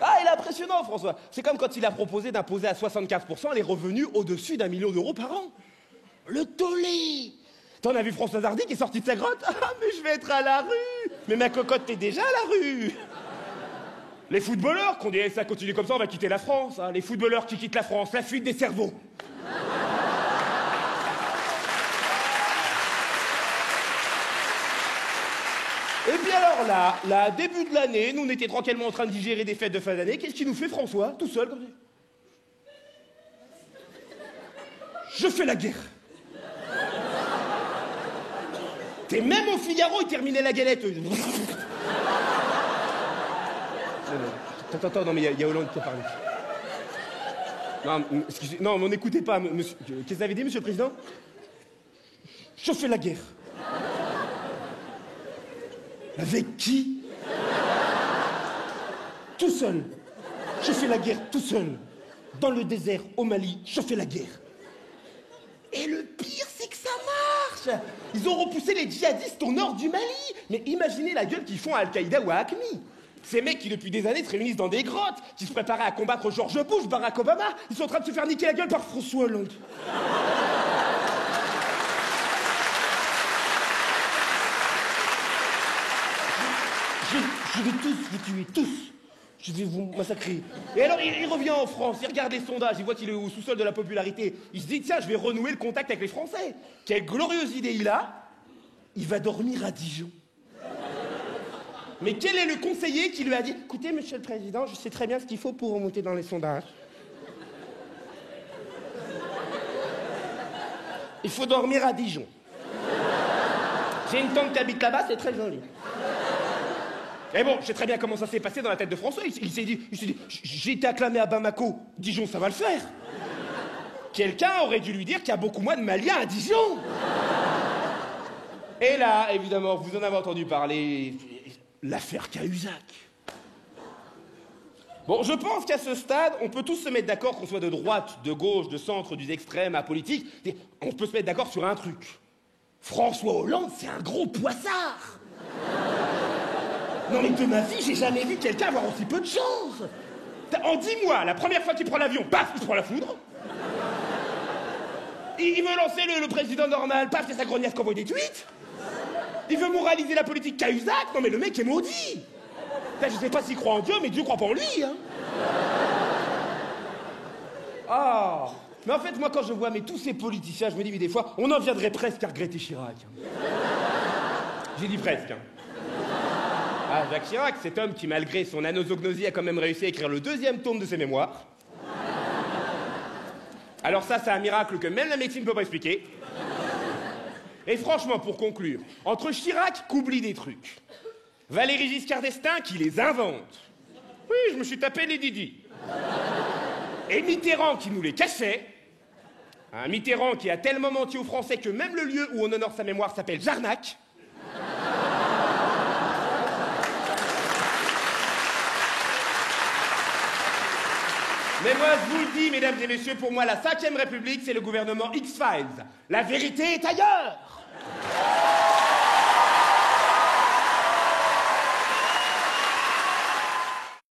Ah, il est impressionnant, François. C'est comme quand il a proposé d'imposer à 75% les revenus au-dessus d'1 million d'euros par an. Le tollé. T'en as vu François Hardy qui est sorti de sa grotte? Ah, mais je vais être à la rue. Mais ma cocotte, t'es déjà à la rue. Les footballeurs, qu'on dit ça continue comme ça, on va quitter la France. Hein. Les footballeurs qui quittent la France, la fuite des cerveaux. Et puis alors là, début de l'année, nous on était tranquillement en train de digérer des fêtes de fin d'année. Qu'est-ce qu'il nous fait François, tout seul comme ça? Je fais la guerre. T'es même au Figaro, il terminait la galette. Attends, non mais il y a Hollande qui a parlé. Non, excusez, non, mais n'écoutez pas, monsieur. Qu'est-ce que vous avez dit, monsieur le président? Je fais la guerre. Avec qui? Tout seul. Je fais la guerre tout seul. Dans le désert, au Mali, je fais la guerre. Et le pire, c'est que ça marche. Ils ont repoussé les djihadistes au nord du Mali. Mais imaginez la gueule qu'ils font à Al-Qaïda ou à Acmi. Ces mecs qui, depuis des années, se réunissent dans des grottes, qui se préparaient à combattre George Bush, Barack Obama, ils sont en train de se faire niquer la gueule par François Hollande. Je vais tous vous tuer, tous. Je vais vous massacrer. Et alors, il revient en France, il regarde les sondages, il voit qu'il est au sous-sol de la popularité. Il se dit, tiens, je vais renouer le contact avec les Français. Quelle glorieuse idée il a. Il va dormir à Dijon. Mais quel est le conseiller qui lui a dit, écoutez, monsieur le président, je sais très bien ce qu'il faut pour remonter dans les sondages. Il faut dormir à Dijon. J'ai une tante qui habite là-bas, c'est très joli. Et bon, je sais très bien comment ça s'est passé dans la tête de François. Il s'est dit, j'ai été acclamé à Bamako, Dijon, ça va le faire. Quelqu'un aurait dû lui dire qu'il y a beaucoup moins de Maliens à Dijon. Et là, évidemment, vous en avez entendu parler, l'affaire Cahuzac. Bon, je pense qu'à ce stade, on peut tous se mettre d'accord, qu'on soit de droite, de gauche, de centre, du extrême, apolitique. On peut se mettre d'accord sur un truc. François Hollande, c'est un gros poissard. Non mais de ma vie, j'ai jamais vu quelqu'un avoir aussi peu de chance. En 10 mois, la première fois qu'il prend l'avion, paf, il se prend la foudre. Il veut lancer le président normal, paf, c'est sa grognasse qui envoie des tweets. Il veut moraliser la politique Cahuzac. Non mais le mec est maudit. Là, je sais pas s'il croit en Dieu, mais Dieu croit pas en lui. Hein. Ah. Mais en fait, moi, quand je vois tous ces politiciens, je me dis, mais des fois, on en viendrait presque à regretter Chirac. J'ai dit presque. Ah, Jacques Chirac, cet homme qui, malgré son anosognosie, a quand même réussi à écrire le 2e tome de ses mémoires. Alors ça, c'est un miracle que même la médecine ne peut pas expliquer. Et franchement, pour conclure, entre Chirac qui oublie des trucs, Valéry Giscard d'Estaing qui les invente, oui, je me suis tapé les Didi, et Mitterrand qui nous les cachait, un Mitterrand qui a tellement menti aux Français que même le lieu où on honore sa mémoire s'appelle Jarnac. Mais moi, je vous le dis, mesdames et messieurs, pour moi, la 5e République, c'est le gouvernement X-Files. La vérité est ailleurs.